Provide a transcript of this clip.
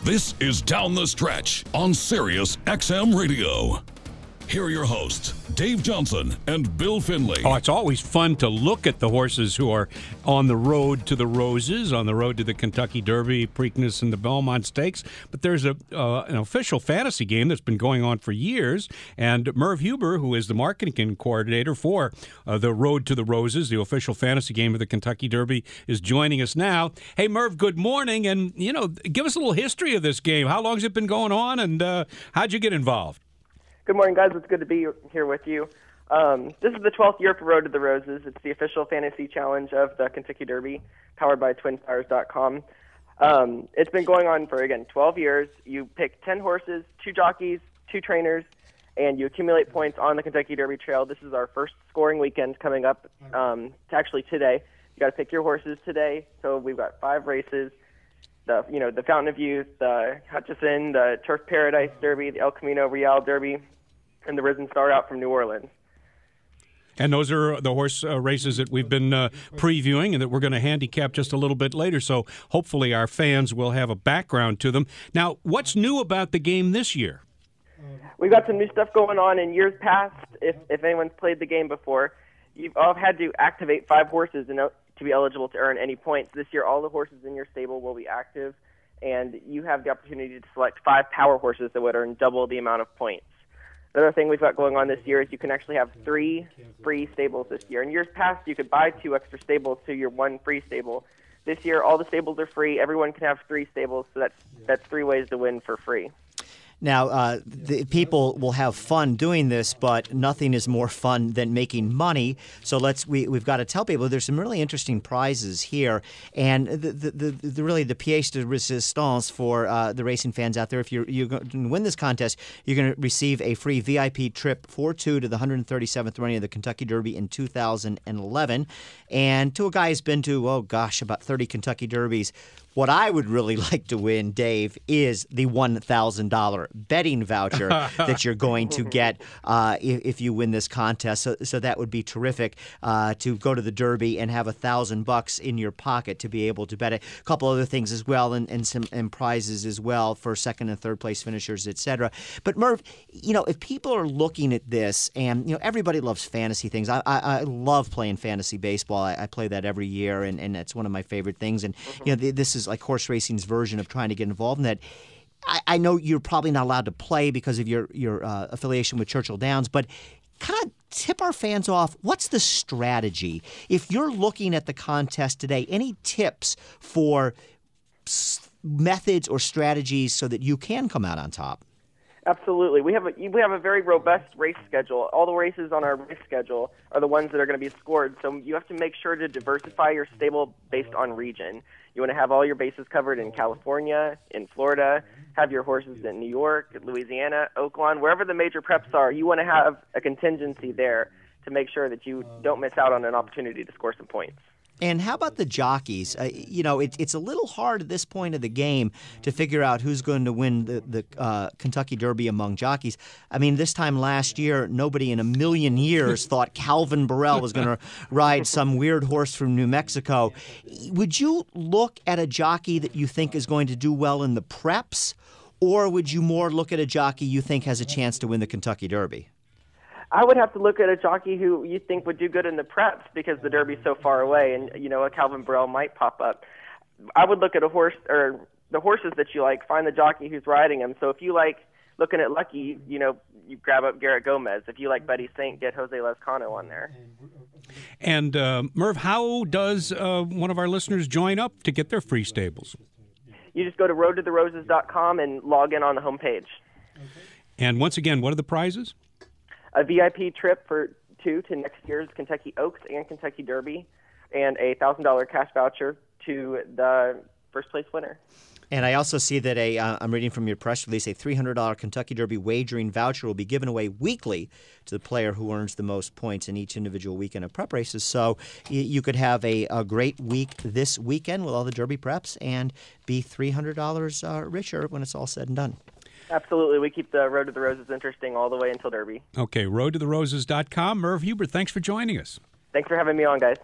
This is Down the Stretch on Sirius XM Radio. Here are your hosts, Dave Johnson and Bill Finley. Oh, it's always fun to look at the horses who are on the road to the Roses, on the road to the Kentucky Derby, Preakness, and the Belmont Stakes. But there's an official fantasy game that's been going on for years, and Merv Huber, who is the marketing coordinator for the Road to the Roses, the official fantasy game of the Kentucky Derby, is joining us now. Hey, Merv, good morning, and, give us a little history of this game. How long has it been going on, and how'd you get involved? Good morning, guys. It's good to be here with you. This is the 12th year for Road to the Roses. It's the official fantasy challenge of the Kentucky Derby, powered by TwinSpires.com. It's been going on for, 12 years. You pick 10 horses, 2 jockeys, 2 trainers, and you accumulate points on the Kentucky Derby Trail. This is our first scoring weekend coming up, actually today. You got to pick your horses today. So we've got 5 races. The Fountain of Youth, the Hutchison, the Turf Paradise Derby, the El Camino Real Derby, and the Risen Star out from New Orleans. And those are the horse races that we've been previewing and that we're going to handicap just a little bit later. So hopefully our fans will have a background to them. Now, what's new about the game this year? We've got some new stuff going on. In years past, if anyone's played the game before, you've all had to activate 5 horses to be eligible to earn any points. This year, all the horses in your stable will be active, and you have the opportunity to select 5 power horses that would earn double the amount of points. The other thing we've got going on this year is you can actually have 3 free stables this year. In years past, you could buy 2 extra stables to your 1 free stable. This year, all the stables are free. Everyone can have 3 stables, so that's 3 ways to win for free. Now, the people will have fun doing this, but nothing is more fun than making money. So we've got to tell people there's some really interesting prizes here, and the pièce de résistance for the racing fans out there. If you're going to win this contest, you're going to receive a free VIP trip for 2 to the 137th running of the Kentucky Derby in 2011, and to a guy who's been to about 30 Kentucky Derbies. What I would really like to win, Dave, is the $1,000 betting voucher that you're going to get if you win this contest. So that would be terrific to go to the Derby and have $1,000 in your pocket to be able to bet it. A couple other things as well, and some prizes as well for second and third place finishers, etc. But Merv, if people are looking at this, and everybody loves fantasy things. I love playing fantasy baseball. I play that every year, and that's one of my favorite things. And this is like horse racing's version of trying to get involved in that. I know you're probably not allowed to play because of your affiliation with Churchill Downs, but kind of tip our fans off. What's the strategy? If you're looking at the contest today, any tips for methods or strategies so that you can come out on top? Absolutely. We have a very robust race schedule. All the races on our race schedule are the ones that are going to be scored. So you have to make sure to diversify your stable based on region. You want to have all your bases covered in California, in Florida, have your horses in New York, Louisiana, Oakland, wherever the major preps are. You want to have a contingency there to make sure that you don't miss out on an opportunity to score some points. And how about the jockeys? It's a little hard at this point of the game to figure out who's going to win the Kentucky Derby among jockeys. I mean, this time last year, nobody in a million years thought Calvin Burrell was going to ride some weird horse from New Mexico. Would you look at a jockey that you think is going to do well in the preps, or would you more look at a jockey you think has a chance to win the Kentucky Derby? I would have to look at a jockey who you think would do good in the preps because the Derby's so far away, and a Calvin Burrell might pop up. I would look at a horse or the horses that you like. Find the jockey who's riding them. So if you like looking at Lucky, you grab up Garrett Gomez. If you like Betty Saint, get Jose Lezcano on there. And Merv, how does one of our listeners join up to get their free stables? You just go to roadtotheroses.com and log in on the homepage. And once again, what are the prizes? A VIP trip for 2 to next year's Kentucky Oaks and Kentucky Derby, and a $1,000 cash voucher to the first place winner. And I also see that I'm reading from your press release, a $300 Kentucky Derby wagering voucher will be given away weekly to the player who earns the most points in each individual weekend of prep races. So you could have a great week this weekend with all the Derby preps and be $300 richer when it's all said and done. Absolutely. We keep the Road to the Roses interesting all the way until Derby. Okay, roadtotheroses.com. Merv Huber, thanks for joining us. Thanks for having me on, guys.